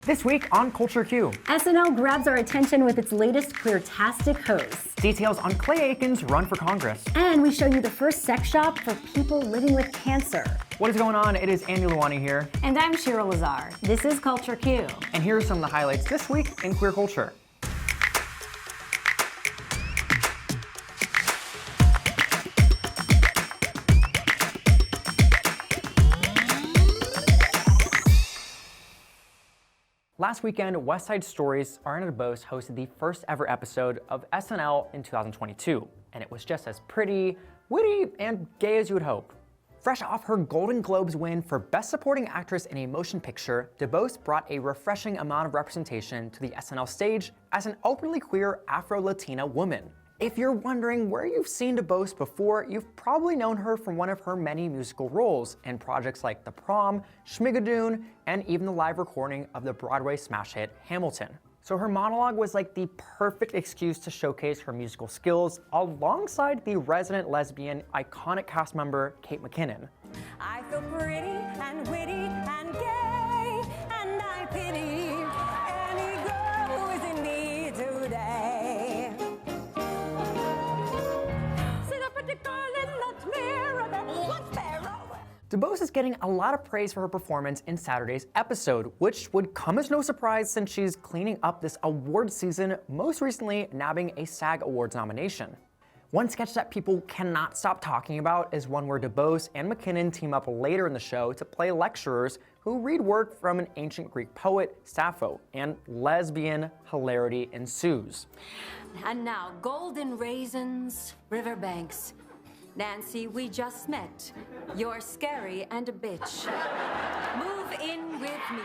This week on Culture Q. SNL grabs our attention with its latest queer-tastic host. Details on Clay Aiken's run for Congress. And we show you the first sex shop for people living with cancer. What is going on? It is Lalwani here. And I'm Shira Lazar. This is Culture Q. And here are some of the highlights this week in queer culture. Last weekend, West Side Story's Ariana Debose hosted the first ever episode of SNL in 2022, and it was just as pretty, witty, and gay as you would hope. Fresh off her Golden Globes win for Best Supporting Actress in a Motion Picture, Debose brought a refreshing amount of representation to the SNL stage as an openly queer Afro-Latina woman. If you're wondering where you've seen Debose before, you've probably known her from one of her many musical roles in projects like The Prom, Schmigadoon, and even the live recording of the Broadway smash hit Hamilton. So her monologue was like the perfect excuse to showcase her musical skills alongside the resident lesbian iconic cast member Kate McKinnon. I feel pretty and witty and gay, and I pity any girl who is in me today. Debose is getting a lot of praise for her performance in Saturday's episode, which would come as no surprise since she's cleaning up this award season, most recently nabbing a SAG Awards nomination. One sketch that people cannot stop talking about is one where Debose and McKinnon team up later in the show to play lecturers who read work from an ancient Greek poet, Sappho, and lesbian hilarity ensues. And now, golden raisins, riverbanks. Nancy, we just met. You're scary and a bitch. Move in with me.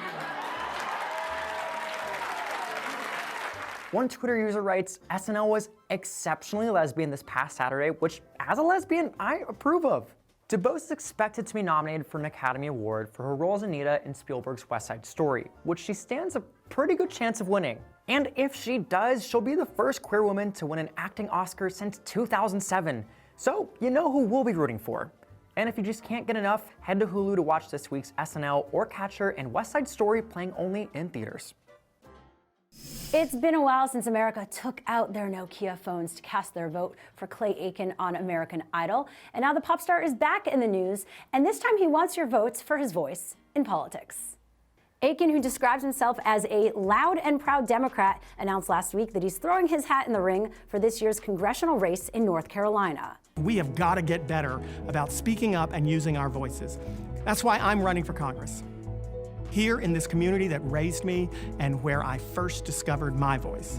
One Twitter user writes, SNL was exceptionally lesbian this past Saturday, which, as a lesbian, I approve of. Debose is expected to be nominated for an Academy Award for her role as Anita in Spielberg's West Side Story, which she stands a pretty good chance of winning. And if she does, she'll be the first queer woman to win an acting Oscar since 2007. So, you know who we'll be rooting for. And if you just can't get enough, head to Hulu to watch this week's SNL or catch her in West Side Story playing only in theaters. It's been a while since America took out their Nokia phones to cast their vote for Clay Aiken on American Idol. And now the pop star is back in the news, and this time he wants your votes for his voice in politics. Aiken, who describes himself as a loud and proud Democrat, announced last week that he's throwing his hat in the ring for this year's congressional race in North Carolina. We have got to get better about speaking up and using our voices. That's why I'm running for Congress. Here in this community that raised me and where I first discovered my voice.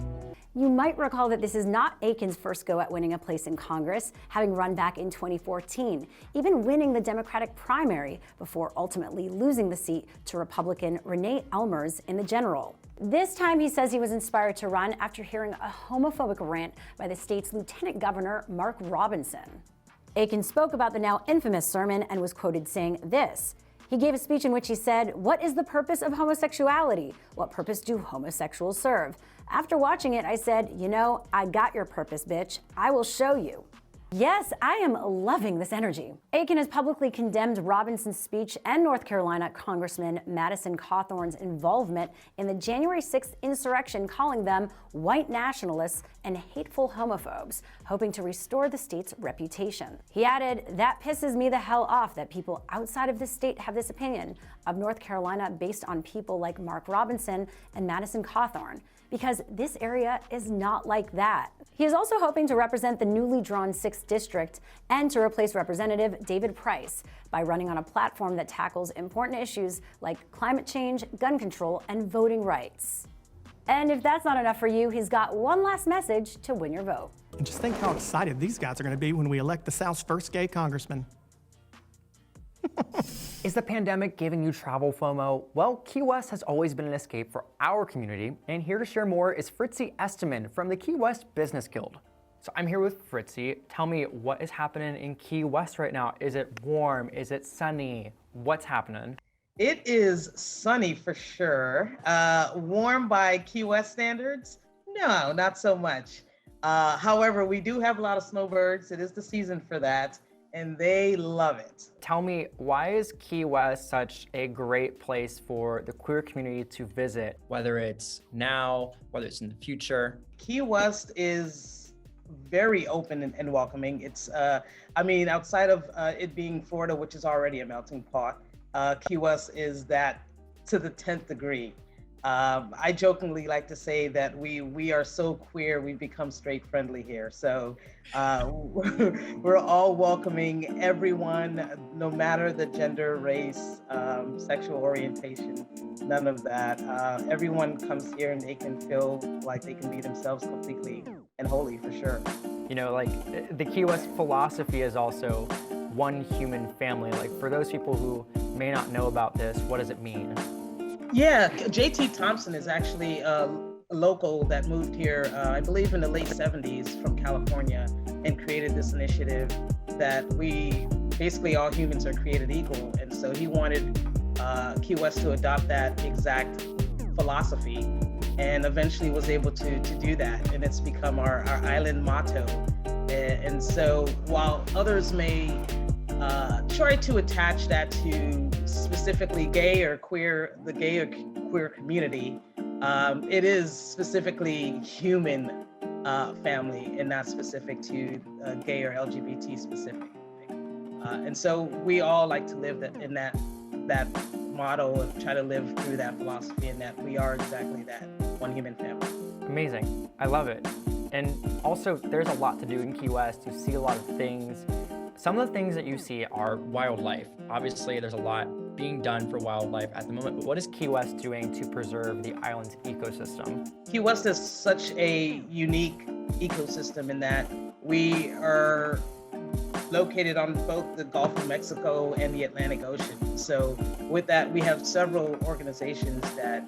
You might recall that this is not Aiken's first go at winning a place in Congress, having run back in 2014, even winning the Democratic primary before ultimately losing the seat to Republican Renee Elmers in the general. This time he says he was inspired to run after hearing a homophobic rant by the state's Lieutenant Governor Mark Robinson. Aiken spoke about the now infamous sermon and was quoted saying this. He gave a speech in which he said, "What is the purpose of homosexuality? What purpose do homosexuals serve?" After watching it, I said, you know, I got your purpose, bitch. I will show you. Yes, I am loving this energy. Aiken has publicly condemned Robinson's speech and North Carolina Congressman Madison Cawthorn's involvement in the January 6th insurrection, calling them white nationalists and hateful homophobes, hoping to restore the state's reputation. He added, that pisses me the hell off that people outside of this state have this opinion of North Carolina based on people like Mark Robinson and Madison Cawthorn, because this area is not like that. He is also hoping to represent the newly drawn 6th district and to replace Representative David Price by running on a platform that tackles important issues like climate change, gun control, and voting rights. And if that's not enough for you, he's got one last message to win your vote. And just think how excited these guys are going to be when we elect the South's first gay congressman. Is the pandemic giving you travel FOMO? Well, Key West has always been an escape for our community, and here to share more is Fritzy Esteman from the Key West Business Guild. So I'm here with Fritzy. Tell me, what is happening in Key West right now? Is it warm? Is it sunny? What's happening? It is sunny for sure. Warm by Key West standards? No, not so much. However, we do have a lot of snowbirds. It is the season for that. and they love it. Tell me, why is Key West such a great place for the queer community to visit, whether it's now, whether it's in the future? Key West is very open and welcoming. It's, I mean, outside of it being Florida, which is already a melting pot, Key West is that to the 10th degree. I jokingly like to say that we are so queer, we become straight friendly here. So we're all welcoming everyone, no matter the gender, race, sexual orientation, none of that. Everyone comes here and they can feel like they can be themselves completely and wholly, for sure. You know, like the Key West philosophy is also one human family. Like for those people who may not know about this, what does it mean? Yeah, JT Thompson is actually a local that moved here, I believe in the late 70s from California, and created this initiative that we, basically all humans are created equal. And so he wanted Key West to adopt that exact philosophy, and eventually was able to do that. And it's become our island motto. And so while others may try to attach that to specifically gay or queer, the gay or queer community, it is specifically human family and not specific to gay or LGBT specific. And so we all like to live in that motto and try to live through that philosophy, and that we are exactly that, one human family. Amazing, I love it. And also there's a lot to do in Key West. You see a lot of things. Some of the things that you see are wildlife. Obviously, there's a lot being done for wildlife at the moment, but what is Key West doing to preserve the island's ecosystem? Key West is such a unique ecosystem in that we are located on both the Gulf of Mexico and the Atlantic Ocean. So with that, we have several organizations that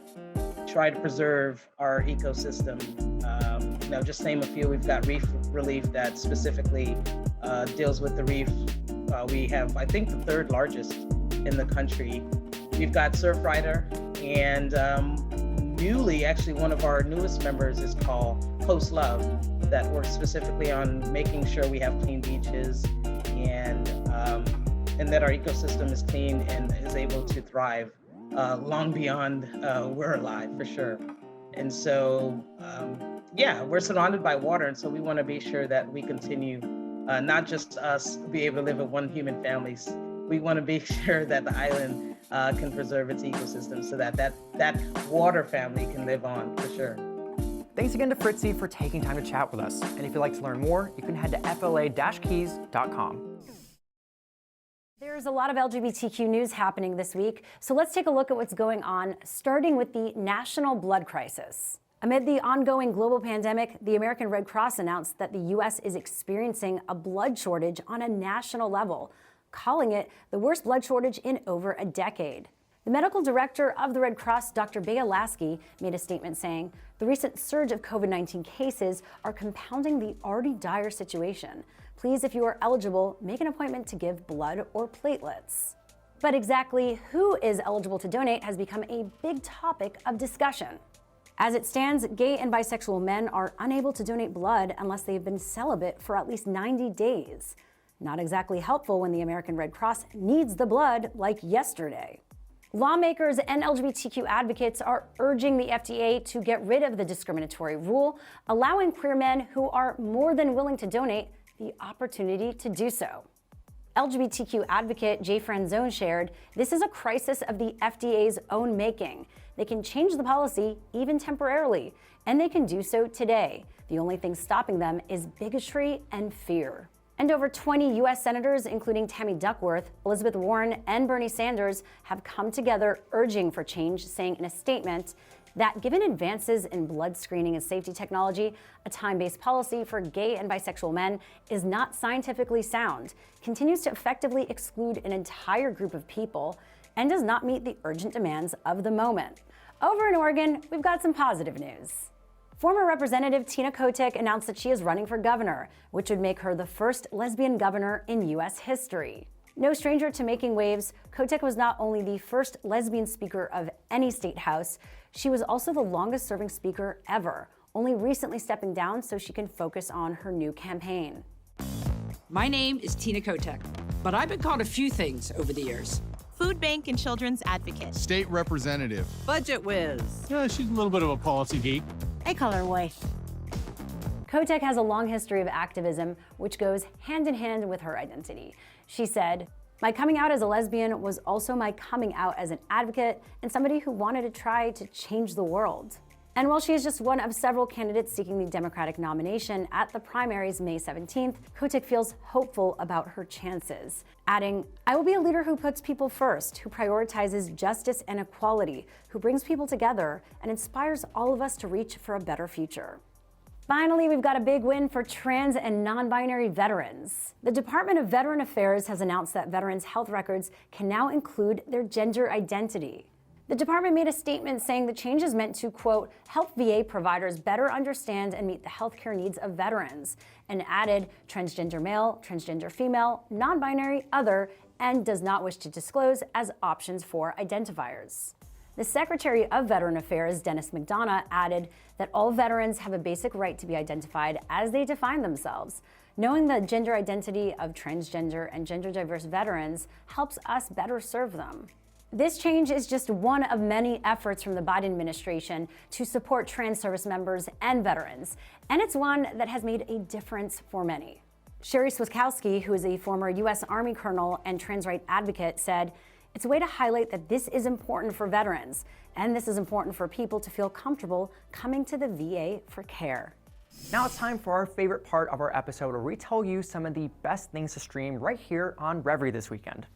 try to preserve our ecosystem. Now, just name a few, we've got Reef Relief that specifically deals with the reef. We have, I think, the third largest in the country. We've got Surfrider, and newly, actually, one of our newest members is called Coast Love, that works specifically on making sure we have clean beaches and that our ecosystem is clean and is able to thrive long beyond we're alive, for sure. And so, yeah, we're surrounded by water, and so we want to be sure that we continue, not just us be able to live with one human families. We want to be sure that the island can preserve its ecosystem so that water family can live on, for sure. Thanks again to Fritzy for taking time to chat with us. And if you'd like to learn more, you can head to fla-keys.com. There's a lot of LGBTQ news happening this week, so let's take a look at what's going on, starting with the national blood crisis. Amid the ongoing global pandemic, the American Red Cross announced that the U.S. is experiencing a blood shortage on a national level, calling it the worst blood shortage in over a decade. The medical director of the Red Cross, Dr. Bea Lasky, made a statement saying, the recent surge of COVID-19 cases are compounding the already dire situation. Please, if you are eligible, make an appointment to give blood or platelets. But exactly who is eligible to donate has become a big topic of discussion. As it stands, gay and bisexual men are unable to donate blood unless they have been celibate for at least 90 days. Not exactly helpful when the American Red Cross needs the blood like yesterday. Lawmakers and LGBTQ advocates are urging the FDA to get rid of the discriminatory rule, allowing queer men who are more than willing to donate the opportunity to do so. LGBTQ advocate Jay Franzone shared, "This is a crisis of the FDA's own making. They can change the policy, even temporarily, and they can do so today. The only thing stopping them is bigotry and fear." And over 20 U.S. senators, including Tammy Duckworth, Elizabeth Warren, and Bernie Sanders, have come together urging for change, saying in a statement that given advances in blood screening and safety technology, a time-based policy for gay and bisexual men is not scientifically sound, continues to effectively exclude an entire group of people, and does not meet the urgent demands of the moment. Over in Oregon, we've got some positive news. Former Representative Tina Kotek announced that she is running for governor, which would make her the first lesbian governor in U.S. history. No stranger to making waves, Kotek was not only the first lesbian speaker of any state house, she was also the longest-serving speaker ever, only recently stepping down so she can focus on her new campaign. My name is Tina Kotek, but I've been called a few things over the years. Food bank and children's advocate. State representative. Budget whiz. Yeah, she's a little bit of a policy geek. I call her wife. Kotek has a long history of activism, which goes hand in hand with her identity. She said, "My coming out as a lesbian was also my coming out as an advocate and somebody who wanted to try to change the world." And while she is just one of several candidates seeking the Democratic nomination at the primaries May 17th, Kotek feels hopeful about her chances, adding, "I will be a leader who puts people first, who prioritizes justice and equality, who brings people together, and inspires all of us to reach for a better future." Finally, we've got a big win for trans and non-binary veterans. The Department of Veteran Affairs has announced that veterans' health records can now include their gender identity. The department made a statement saying the change is meant to, quote, help VA providers better understand and meet the healthcare needs of veterans, and added transgender male, transgender female, non-binary, other, and does not wish to disclose as options for identifiers. The Secretary of Veteran Affairs, Dennis McDonough, added that all veterans have a basic right to be identified as they define themselves. Knowing the gender identity of transgender and gender diverse veterans helps us better serve them. This change is just one of many efforts from the Biden administration to support trans service members and veterans, and it's one that has made a difference for many. Sherry Swiskowski, who is a former U.S. Army colonel and trans rights advocate, said, "It's a way to highlight that this is important for veterans, and this is important for people to feel comfortable coming to the VA for care." Now it's time for our favorite part of our episode where we tell you some of the best things to stream right here on Revry this weekend.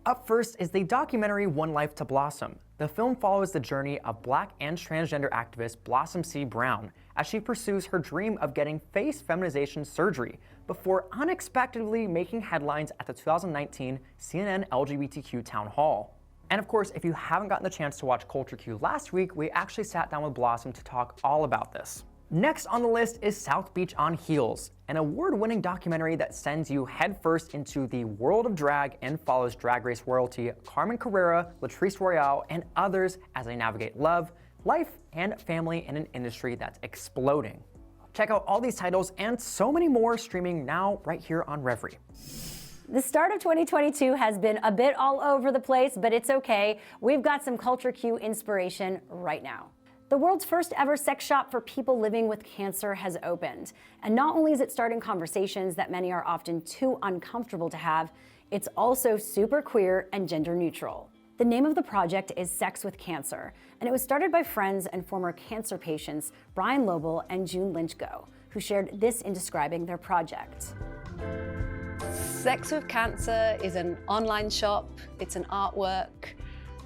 Up first is the documentary One Life to Blossom. The film follows the journey of Black and transgender activist Blossom C. Brown as she pursues her dream of getting face feminization surgery before unexpectedly making headlines at the 2019 CNN LGBTQ Town Hall. And of course, if you haven't gotten the chance to watch Culture Q last week, we actually sat down with Blossom to talk all about this. Next on the list is South Beach on Heels, an award-winning documentary that sends you headfirst into the world of drag and follows Drag Race royalty Carmen Carrera, Latrice Royale, and others as they navigate love, life, and family in an industry that's exploding. Check out all these titles and so many more streaming now right here on Revry. The start of 2022 has been a bit all over the place, but it's okay. We've got some Culture Q inspiration right now. The world's first ever sex shop for people living with cancer has opened. And not only is it starting conversations that many are often too uncomfortable to have, it's also super queer and gender neutral. The name of the project is Sex with Cancer, and it was started by friends and former cancer patients Brian Lobel and June Lynchgo, who shared this in describing their project. Sex with Cancer is an online shop, it's an artwork,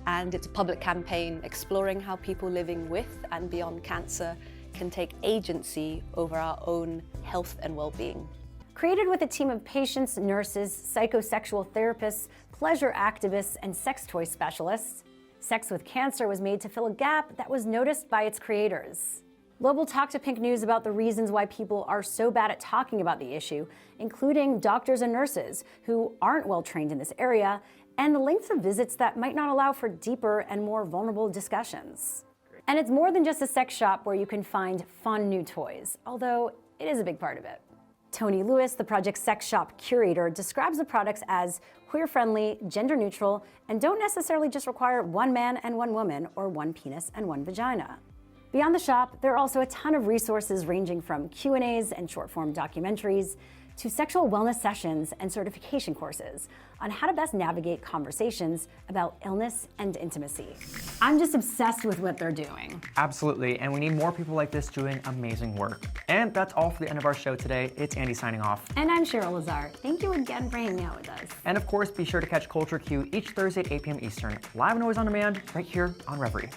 and it's a public campaign exploring how people living with and beyond cancer can take agency over our own health and well-being. Created with a team of patients, nurses, psychosexual therapists, pleasure activists, and sex toy specialists, Sex with Cancer was made to fill a gap that was noticed by its creators. Lobel talked to Pink News about the reasons why people are so bad at talking about the issue, including doctors and nurses who aren't well trained in this area, and the lengths of visits that might not allow for deeper and more vulnerable discussions. And it's more than just a sex shop where you can find fun new toys, although it is a big part of it. Tony Lewis, the project's sex shop curator, describes the products as queer-friendly, gender-neutral, and don't necessarily just require one man and one woman or one penis and one vagina. Beyond the shop, there are also a ton of resources ranging from Q&As and short-form documentaries to sexual wellness sessions and certification courses on how to best navigate conversations about illness and intimacy. I'm just obsessed with what they're doing. Absolutely, and we need more people like this doing amazing work. And that's all for the end of our show today. It's Andy signing off. And I'm Shira Lazar. Thank you again for hanging out with us. And of course, be sure to catch Culture Q each Thursday at 8 p.m. Eastern, live and always on demand, right here on Revry.